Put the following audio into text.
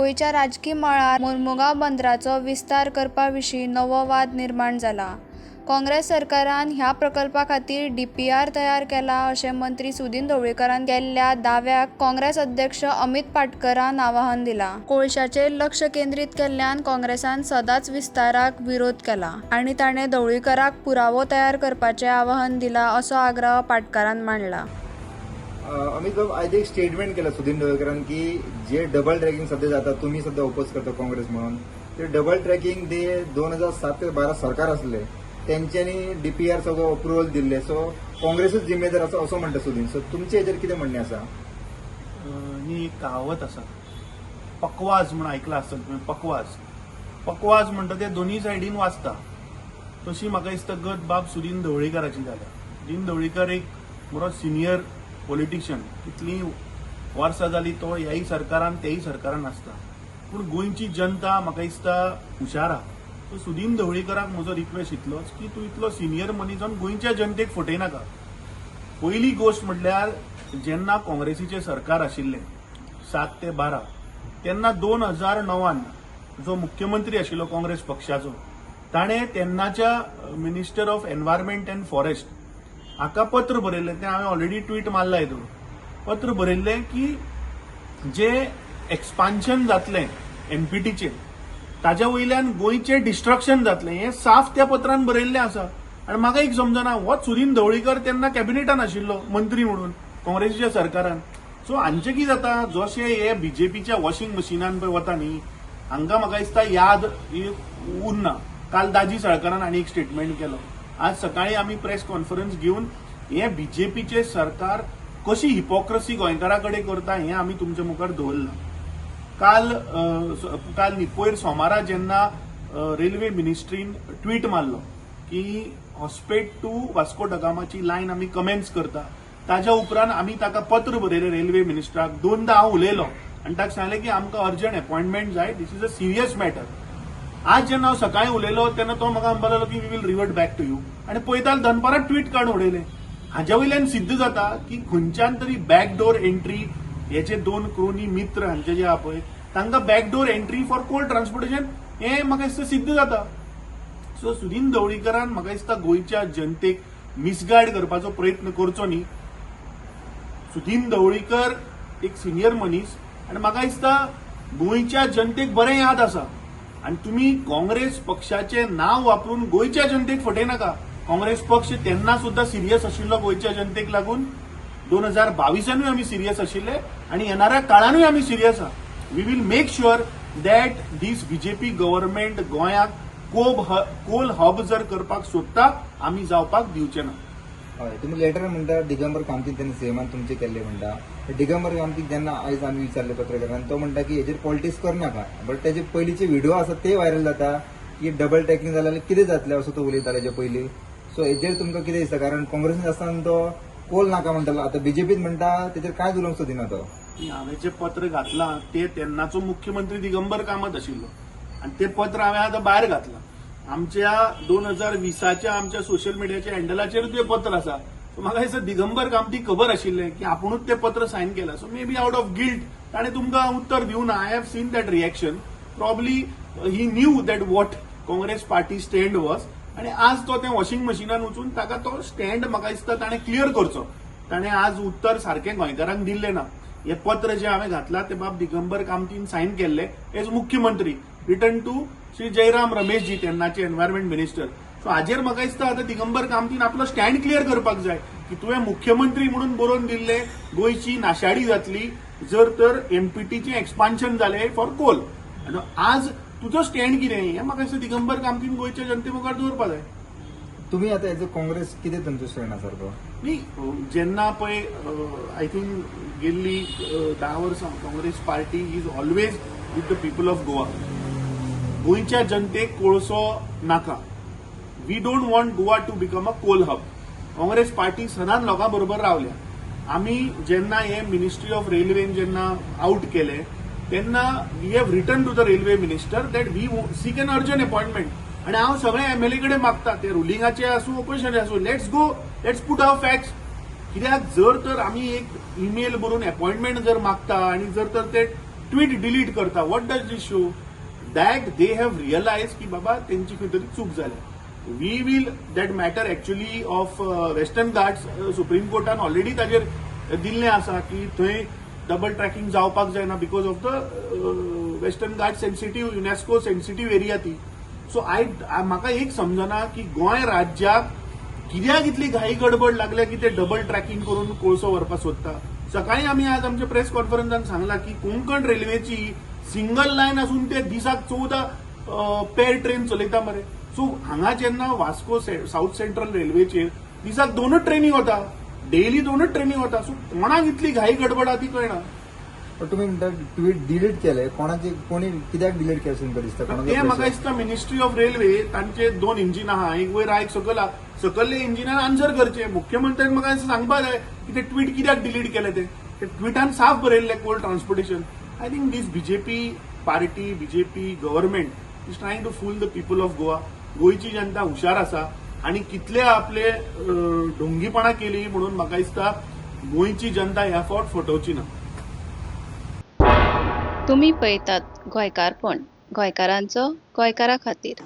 गोयच्या राजकीय मळार मुरमुगांव बंदराचो विस्तार करपा विशीं नवो वाद निर्माण जाला। काँग्रेस सरकारान ह्या प्रकल्पा खातीर DPR तयार केला अशें मंत्री सुदीन ढवळीकरान केल्ल्या दाव्याक काँग्रेस अध्यक्ष अमित पाटकरान आव्हान दिलां। कोळशाचेर लक्ष केंद्रीत केल्ल्यान काँग्रेसान सदांच विस्ताराक विरोध केला आनी ताणें ढवळीकराक पुरावो तयार करपाचें आव्हान दिलां असो आग्रह पाटकरान मांडला। अमित बाब, आज एक स्टेटमेंट केलं सुदीन ढवळीकरान की जे डबल ट्रॅकिंग सध्या जाता, तुम्ही सध्या ओपोज करता काँग्रेस म्हणून, ते डबल ट्रॅकिंग ते 2007 ते 12 सरकार असले त्यांच्यानी DPR सगळं अप्रुव्हल दिल्ले, सो काँग्रेसच जिम्मेदार आसा असं म्हणटा सुदीन। सो तुमचे हेचेर कितें म्हणणें आसा? ही एक कहावत आसा, पकवाज म्हणून आयकला आसतलें तुवें, पकवाज म्हणटा ते दोनूय सायडीन वाचता, तशी म्हाका दिसता गत बाब सुदीन ढवळीकराची जाल्या। सुदीन ढवळीकर एक बरो सिनियर पॉलिटिशियन, कितलीं वर्सां जालीं तो ह्याय सरकारान तेय सरकारान आसता, पूण गोंयची जनता म्हाका दिसता हुशार आहा। सो सुदीन ढवळीकराक म्हजो रिक्वेस्ट इतलोच की तूं इतलो सिनियर मनीस जावन गोंयच्या जनतेक फटयनाका। पयली गोश्ट म्हटल्यार जेन्ना काँग्रेसीचें सरकार आशिल्लें 7 ते 12 तेन्ना 2009 जो मुख्यमंत्री आशिल्लो काँग्रेस पक्षाचो, ताणें तेन्नाच्या minister of environment and forest हाका पत्र बरयल्लें, तें हांवें ऑलरेडी ट्वीट मारला हेतून, पत्र बरयल्लें की जे एक्सपान्शन जातलें MPTचें ताज्या वयल्यान गोंयचें डिस्ट्रक्शन जातलें, हें साफ त्या पत्रान बरयल्लें आसा। आनी म्हाका एक समजना, हो सुदीन ढवळीकर तेन्ना कॅबिनेटान आशिल्लो मंत्री म्हणून काँग्रेसीच्या सरकारान। सो हांचें कितें जाता, जशें हे BJPच्या वॉशिंग मशिनान पळय वता न्ही, हांकां म्हाका दिसता याद उरना। काल दाजी साळकारान आनी एक स्टेटमेंट केलो, आज सकाळी आमी प्रेस कॉन्फरन्स घेवन हे BJPचे सरकार कशी हिपोक्रेसी गोंयकारा कडेन करता हें आमी तुमच्या मुखार दवरलां। काल न्ही, पयर सोमारा जेन्ना रेल्वे मिनिस्ट्रीन ट्वीट मारलो की हॉस्पेट टू वास्को डगामाची लायन आमी कमेन्स करता, ताज्या उपरांत आमी ताका पत्र बरयलें रेल्वे मिनिस्टराक, 2दा हांव उलयलो आनी ताका सांगलें की आमकां अर्जंट अपॉइंटमेंट जाय, this is a serious matter. आज जेन्ना हांव सकाळीं उलयलो तेन्ना तो म्हाका म्हणपाक लागलो की we will revert back to you, आनी पळयताल दनपारात ट्वीट काडून उडयलें। हाज्या वयल्यान सिद्ध जाता की खंयच्यान तरी बॅकडोर एंट्री, हे जे 2 क्रोनी मित्र हांचे जे आहा पळय, तांकां backdoor entry for coal transportation हें म्हाका दिसता सिद्ध जाता। सो सुदीन ढवळीकरान म्हाका दिसता गोंयच्या जनतेक मिसगायड करपाचो प्रयत्न करचो न्ही। सुदीन ढवळीकर एक सिनियर मनीस आनी म्हाका दिसता गोंयच्या जनतेक बरें याद आसा, आनी तुमी काँग्रेस पक्षाचें नांव वापरून गोंयच्या जनतेक फटयनाका। काँग्रेस पक्ष तेन्ना सुद्धा सिरियस आशिल्लो गोंयच्या जनतेक लागून, 2022 आमी सिरियस आशिल्ले आनी येणाऱ्या काळानूय आमी सिरियस आहा। We will make sure that this BJP government गोंयाक कोल हब जर करपाक सोदता आमी जावपाक दिवचे ना। हय, तुम्ही लेटर म्हणटा दिगंबर कामतीन त्यांनी सीएमान तुमचे केल्ले म्हणटा, दिगंबर कामतीक जेन्ना आयज आमी विचारले पत्रकारान, तो म्हणटा की हेजेर पॉलिटिक्स करनाका, बट तेजे पयलींचे व्हिडिओ आसा ते व्हायरल जाता की डबल ट्रॅकिंग जाल्यार कितें जातलें असो तो उलयतालो हेजे पयलीं। सो हेजेर तुमकां कितें दिसता? कारण काँग्रेसीन आसतना तो कोल नाका म्हणटालो, आतां BJPत म्हणटा तेजेर काय उलोवंक दिना तो। हांवें जें पत्र घातलां ते तेन्नाचो मुख्यमंत्री दिगंबर कामत आशिल्लो आनी तें पत्र हांवें आतां भायर घातलां। आमच्या 2020च्या आमच्या सोशल मिडियाच्या हँडलाचेर तें पत्र आसा। सो म्हाका दिसता दिगंबर कामतीक खबर आशिल्लें की आपुणूच तें पत्र सायन केलां। So may be out of guilt ताणें तुमकां उत्तर दिवना। I have seen that reaction, probably he knew that what Congress party stand was, आनी आज तो तें वॉशिंग मशिनान वचून ताका तो स्टँड म्हाका दिसता ताणें क्लियर करचो। ताणें आज उत्तर सारकें गोंयकारांक दिल्लें ना। हे पत्र जे हांवें घातलां ते बाब दिगंबर कामतीन सायन केल्ले एज मुख्यमंत्री, रिटर्न टू श्री जयराम रमेशजी तेन्नाचे एनवायरमेंट मिनिस्टर। सो हाजेर म्हाका दिसता आतां दिगंबर कामतीन आपलो स्टँड क्लियर करपाक जाय की तुवें मुख्यमंत्री म्हणून बरोवन दिल्ले गोंयची नाशाडी जातली जर तर MPTचें एक्सपान्शन जालें फॉर कोल। आनी आज तुजो स्टँड कितें हें म्हाका दिसता दिगंबर कामतीन गोंयच्या जनते मुखार दवरपा जाय। तुम्ही आता एज अ काँग्रेस कितें तुमचो स्टँड आसा तो? न्ही, जेन्ना पळय आय थिंक गेल्ली 10 वर्सां Congress party is always with the people of Goa. गोंयच्या जनतेक कोळसो नाका। We don't want Goa to become a coal hub. Congress party सदांच लोकां बरोबर रावल्या। आमी जेन्ना हे मिनिस्ट्री ऑफ रेल्वेन जेन्ना आउट केले तेन्ना we have return to the railway minister that we seek an urgent appointment, आनी हांव सगळे MLA कडेन मागता, ते रुलिंगाचे आसूं ऑपोजिशनाचे आसूं, let's go, let's put our facts. कित्याक जर तर आमी एक ईमेल बरोवन अपॉइंटमेंट जर मागता आनी जर तर ते ट्वीट डिलीट करता. What does this show? That they have realise की बाबा त्यांची खंय तरी चूक जाल्या. We will that matter actually of western Ghats supreme कोर्टान ऑलरेडी ताजेर दिल्लें आसा की थंय डबल ट्रॅकिंग जावपाक जायना because of the western Ghat sensitive UNESCO sensitive area ती. सो म्हाका एक समजना की गोंय राज्याक कित्याक इतली घाई गडबड लागल्या की ते डबल ट्रॅकिंग करून कोळसो व्हरपाक सोदता. सकाळी आमी आज आमच्या प्रेस कॉन्फरन्सान सांगला की कोंकण रेल्वेची सिंगल लायन असून ते दिसाक 14 पेर ट्रेन चलयता मरे. सो हांगा जेन्ना वास्को साऊथ सेंट्रल रेल्वेचेर दिसाक 2च ट्रेनी वता, डेली 2च ट्रेनी वता. सो कोणाक इतली घाई गडबड आहा ती कळना. पण तुम्ही म्हणता ट्वीट डिलीट केलंय, कोणी कित्याक डिलीट केलं तुमकां दिसता? ते म्हाका दिसता मिनिस्ट्री ऑफ रेल्वे तांचे 2 इंजिन आहा, एक वयर आहा एक सकयल आहा. सकल्ले इंजिनान आन्सर करचे. मुख्यमंत्र्यान म्हाका सांगपाक जाय की ते ट्वीट कित्याक डिलीट केले. ते ट्विटान साफ बरयल्ले coal transportation. I think this BJP party BJP government is trying to fool the people of Goa. गोंयची जनता हुशार आसा आणि कितले आपले ढोंगीपणा केली म्हणून म्हाका दिसता गोंयची जनता ह्या फावट फटवची ना. तुम्ही पळयतात गोंयकारपण, गोंयकारांचो गोंयकारा खातीर.